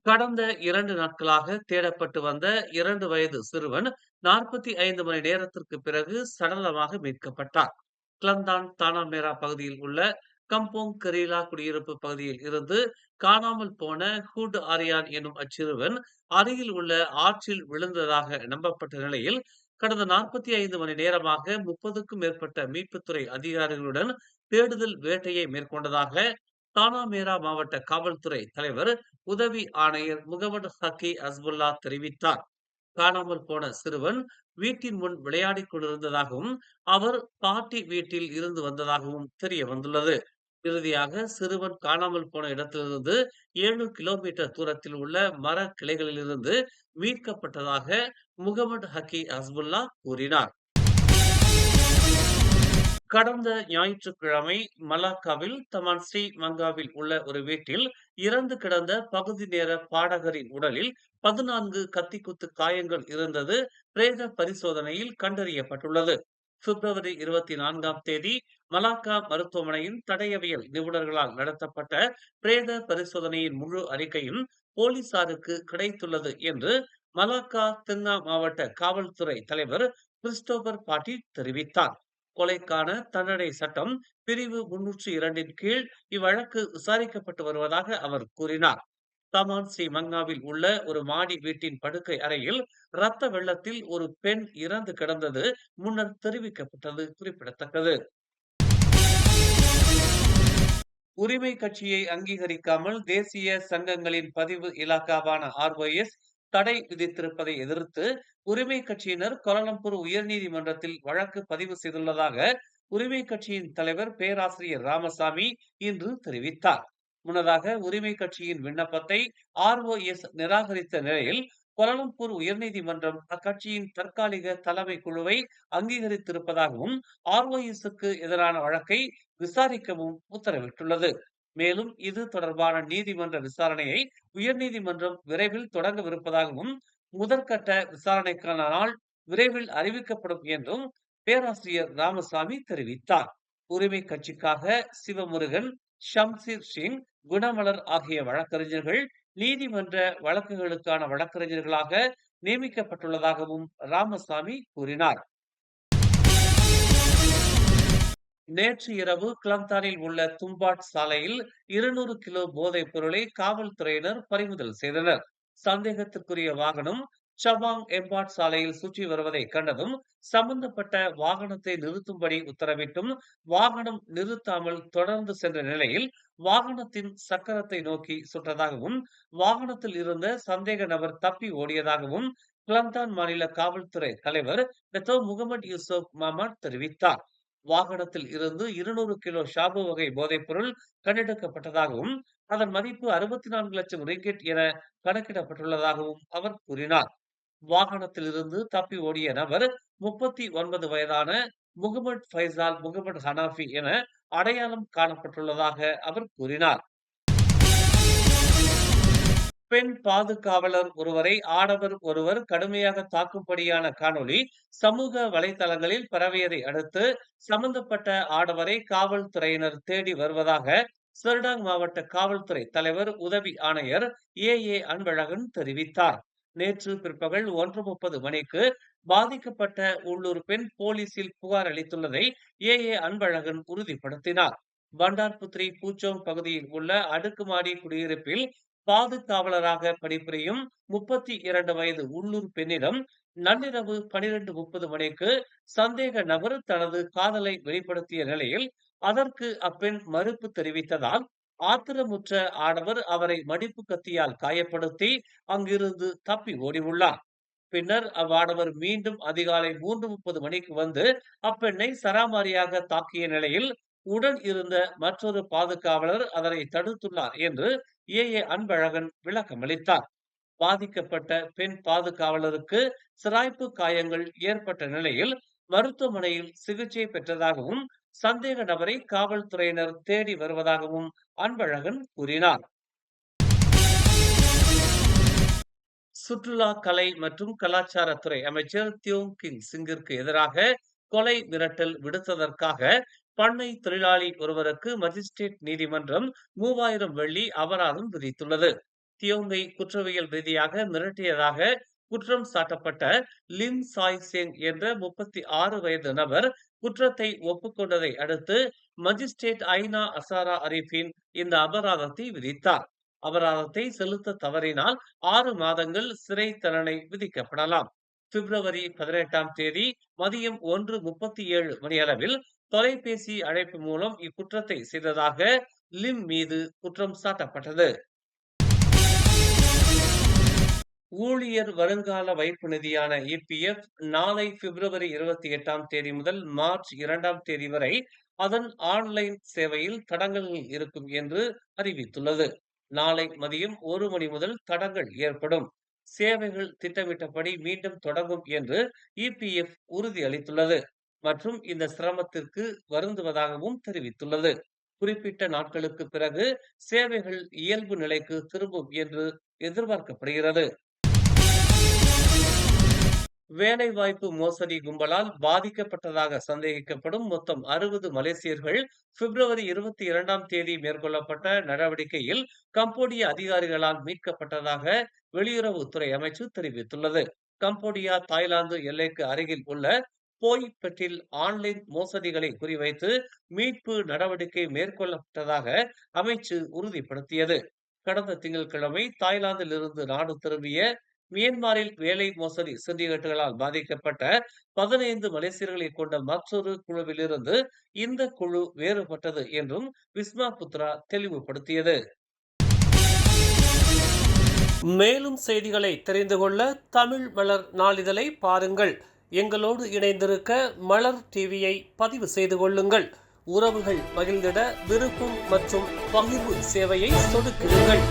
கடந்த 2 நாட்களாக தேடப்பட்டு வந்த 2 வயது சிறுவன் 45 மணி நேரத்திற்கு பிறகு சடலமாக மீட்கப்பட்டார். கிளந்தான் தானாமேரா பகுதியில் உள்ள கம்போங் கரீலா குடியிருப்பு பகுதியில் இருந்து காணாமல் போன ஹூட் ஆரியான் எனும் அச்சிறுவன் அருகில் உள்ள ஆற்றில் விழுந்ததாக நம்பப்பட்ட நிலையில் கடந்த 45 மணி நேரமாக 30க்கும் மேற்பட்ட மீட்புத்துறை அதிகாரிகளுடன் தேடுதல் வேட்டையை மேற்கொண்டதாக தானாமேரா மாவட்ட காவல்துறை தலைவர் உதவி ஆணையர் முகமது ஹக்கி அஸ்புல்லா தெரிவித்தார். காணாமல் போன சிறுவன் வீட்டின் முன் விளையாடிக் கொண்டிருந்ததாகவும் அவர் பாட்டி வீட்டில் இருந்து வந்ததாகவும் தெரிய வந்துள்ளது. இறுதியாக சிறுவன் காணாமல் போன இடத்திலிருந்து 7 கிலோமீட்டர் தூரத்தில் உள்ள மர கிளைகளிலிருந்து மீட்கப்பட்டதாக முகமது ஹக்கி அஸ்புல்லா கூறினார். கடந்த ஞாயிற்றுக்கிழமை மலாக்காவில் தமான் ஸ்ரீ மங்காவில் உள்ள ஒரு வீட்டில் இறந்து கிடந்த பகுதி நேர பாடகரின் உடலில் 14 கத்திக்குத்து காயங்கள் இருந்தது பிரேத பரிசோதனையில் கண்டறியப்பட்டுள்ளது. பிப்ரவரி 24ஆம் தேதி மலாக்கா மருத்துவமனையின் தடயவியல் நிபுணர்களால் நடத்தப்பட்ட பிரேத பரிசோதனையின் முழு அறிக்கையும் போலீசாருக்கு கிடைத்துள்ளது என்று மலாக்கா தெங்கா மாவட்ட காவல்துறை தலைவர் கிறிஸ்டோபர் பாட்டி தெரிவித்தார். கொலைக்கான தண்டனை சட்டம் பிரிவு 302 கீழ் இவ்வழக்கு விசாரிக்கப்பட்டு வருவதாக அவர் கூறினார். தமான் ஸ்ரீ மங்காவில் உள்ள ஒரு மாடி வீட்டின் படுக்கை அறையில் இரத்த வெள்ளத்தில் ஒரு பெண் இறந்து கிடந்தது முன்னர் தெரிவிக்கப்பட்டது குறிப்பிடத்தக்கது. உரிமை கட்சியை அங்கீகரிக்காமல் தேசிய சங்கங்களின் பதிவு இலாகாவான RYS தடை விதித்திருப்பதை எதிர்த்து உரிமை கட்சியினர் கோலாலம்பூர் உயர்நீதிமன்றத்தில் வழக்கு பதிவு செய்துள்ளதாக உரிமை கட்சியின் தலைவர் பேராசிரியர் ராமசாமி இன்று தெரிவித்தார். முன்னதாக உரிமை கட்சியின் விண்ணப்பத்தை ROS நிராகரித்த நிலையில் கோலாலம்பூர் உயர்நீதிமன்றம் அக்கட்சியின் தற்காலிக தலைமை குழுவை அங்கீகரித்திருப்பதாகவும் ROSக்கு எதிரான வழக்கை விசாரிக்கவும் உத்தரவிட்டுள்ளது. மேலும் இது தொடர்பான நீதிமன்ற விசாரணையை உயர்நீதிமன்றம் விரைவில் தொடங்கவிருப்பதாகவும் முதற்கட்ட விசாரணைக்கான நாள் விரைவில் அறிவிக்கப்படும் என்றும் பேராசிரியர் ராமசாமி தெரிவித்தார். உரிமை கட்சிக்காக சிவமுருகன், ஷம்சீர் சிங், குணமலர் ஆகிய வழக்கறிஞர்கள் நீதிமன்ற வழக்குகளுக்கான வழக்கறிஞர்களாக நியமிக்கப்பட்டுள்ளதாகவும் ராமசாமி கூறினார். நேற்று இரவு கிளந்தானில் உள்ள தும்பாட் சாலையில் 200 கிலோ போதைப் பொருளை காவல்துறையினர் பறிமுதல் செய்தனர். சந்தேகத்திற்குரிய வாகனம் சபாங் எம்பாட் சாலையில் சுற்றி வருவதை கண்டதும் சம்பந்தப்பட்ட வாகனத்தை நிறுத்தும்படி உத்தரவிட்டும் வாகனம் நிறுத்தாமல் தொடர்ந்து சென்ற நிலையில் வாகனத்தின் சக்கரத்தை நோக்கி சுட்டதாகவும் வாகனத்தில் இருந்த சந்தேக நபர் தப்பி ஓடியதாகவும் கிளந்தான் மாநில காவல்துறை தலைவர் டத்தோ முகமது யூசுப் மஹமட் தெரிவித்தார். வாகனத்தில் இருந்து 200 கிலோ ஷாபு வகை போதைப்பொருள் கண்டெடுக்கப்பட்டதாகவும் அதன் மதிப்பு 64 லட்சம் ரிங்கிட் என கணக்கிடப்பட்டுள்ளதாகவும் அவர் கூறினார். வாகனத்தில் இருந்து தப்பி ஓடிய நபர் 39 வயதான முகமது ஃபைசால் முகமது ஹனாஃபி என அடையாளம் காணப்பட்டுள்ளதாக அவர் கூறினார். பெண் பாதுகாவலர் ஒருவரை ஆடவர் ஒருவர் கடுமையாக தாக்கும்படியான காணொளி சமூக வலைதளங்களில் பரவியதை அடுத்து சம்பந்தப்பட்ட ஆடவரை காவல்துறையினர் தேடி வருவதாக செர்டாங் மாவட்ட காவல்துறை தலைவர் உதவி ஆணையர் அன்பழகன் தெரிவித்தார். நேற்று பிற்பகல் 1:30 மணிக்கு பாதிக்கப்பட்ட உள்ளூர் பெண் போலீசில் புகார் அளித்துள்ளதை அன்பழகன் உறுதிப்படுத்தினார். பண்டார்புத்ரி பூச்சோங் பகுதியில் உள்ள அடுக்குமாடி குடியிருப்பில் பாதுகாவலராக பணிபுரியும் 32 வயது உள்ளூர் பெண்ணிடம் நள்ளிரவு 12:30 மணிக்கு சந்தேக நபர் தனது காதலை வெளிப்படுத்திய நிலையில் அதற்கு அப்பெண் மறுப்பு தெரிவித்ததால் ஆத்திரமுற்ற ஆடவர் அவரை மடிப்பு கத்தியால் காயப்படுத்தி அங்கிருந்து தப்பி ஓடியுள்ளார். பின்னர் அவ்வாடவர் மீண்டும் அதிகாலை 3:30 மணிக்கு வந்து அப்பெண்ணை சராமாரியாக தாக்கிய நிலையில் உடன் இருந்த மற்றொரு பாதுகாவலர் அதனை தடுத்துள்ளார் என்று அன்பழகன் விளக்கமளித்தார். பாதிக்கப்பட்ட பெண் பாதுகாவலருக்கு சிராய்ப்பு காயங்கள் ஏற்பட்ட நிலையில் மருத்துவமனையில் சிகிச்சை பெற்றதாகவும் சந்தேக நபரை காவல்துறையினர் தேடி வருவதாகவும் அன்பழகன் கூறினார். சுற்றுலா கலை மற்றும் கலாச்சாரத்துறை அமைச்சர் தியோங் கிங் சிங்கிற்கு எதிராக கொலை மிரட்டல் விடுத்ததற்காக பண்ணை தொழிலாளி ஒருவருக்கு மஜிஸ்ட்ரேட் நீதிமன்றம் 3000 வெள்ளி அபராதம் விதித்துள்ளது. தியோங்கை குற்றவியல் ரீதியாக மிரட்டியதாக குற்றம் சாட்டப்பட்ட லிம் சாய் செங் என்ற 36 வயது நபர் குற்றத்தை ஒப்புக்கொண்டதை அடுத்து மஜிஸ்ட்ரேட் ஐனா அசாரா அரீஃபின் இந்த அபராதத்தை விதித்தார். அபராதத்தை செலுத்த தவறினால் 6 மாதங்கள் சிறை தண்டனை விதிக்கப்படலாம். பிப்ரவரி 18ஆம் தேதி மதியம் 1:37 மணியளவில் தொலைபேசி அழைப்பு மூலம் இக்குற்றத்தை செய்ததாக லிம் மீது குற்றம் சாட்டப்பட்டது. ஊழியர் வருங்கால வைப்பு நிதியான இபிஎஃப் நாளை பிப்ரவரி 28ஆம் தேதி முதல் மார்ச் 2ஆம் தேதி வரை அதன் ஆன்லைன் சேவையில் தடங்கல்கள் இருக்கும் என்று அறிவித்துள்ளது. நாளை மதியம் 1 மணி முதல் தடங்கள் ஏற்படும். சேவைகள் திட்டமிட்டபடி மீண்டும் தொடங்கும் என்று இபிஎஃப் உறுதியளித்துள்ளது மற்றும் இந்த சிரமத்திற்கு வருந்துவதாகவும் தெரிவித்துள்ளது. குறிப்பிட்ட நாட்களுக்கு பிறகு சேவைகள் இயல்பு நிலைக்கு திரும்பும் என்று எதிர்பார்க்கப்படுகிறது. வேலைவாய்ப்பு மோசடி கும்பலால் பாதிக்கப்பட்டதாக சந்தேகிக்கப்படும் மொத்தம் 60 மலேசியர்கள் பிப்ரவரி 22ஆம் தேதி மேற்கொள்ளப்பட்ட நடவடிக்கையில் கம்போடிய அதிகாரிகளால் மீட்கப்பட்டதாக வெளியுறவுத்துறை அமைச்சு தெரிவித்துள்ளது. கம்போடியா தாய்லாந்து எல்லைக்கு அருகில் உள்ள போய் பெட்டில் ஆன்லைன் மோசடிகளை குறிவைத்து மீட்பு நடவடிக்கை மேற்கொள்ளப்பட்டதாக அமைச்சு உறுதிப்படுத்தியது. கடந்த திங்கட்கிழமை தாய்லாந்தில் இருந்து நாடு திரும்பிய மியான்மரில் வேலை மோசடி சிண்டிகேட்டுகளால் பாதிக்கப்பட்ட 15 மலேசியர்களை கொண்ட மற்றொரு குழுவிலிருந்து இந்த குழு வேறுபட்டது என்றும் விஸ்மா புத்ரா தெளிவுபடுத்தியது. மேலும் செய்திகளை தெரிந்து கொள்ள தமிழ் மலர் நாளிதழை பாருங்கள். எங்களோடு இணைந்திருக்க மலர் டிவியை பதிவு செய்து கொள்ளுங்கள். உறவுகள் மகிழ்ந்திட விருப்பம் மற்றும் பகிர்வு சேவையை சொடுக்கிடுங்கள்.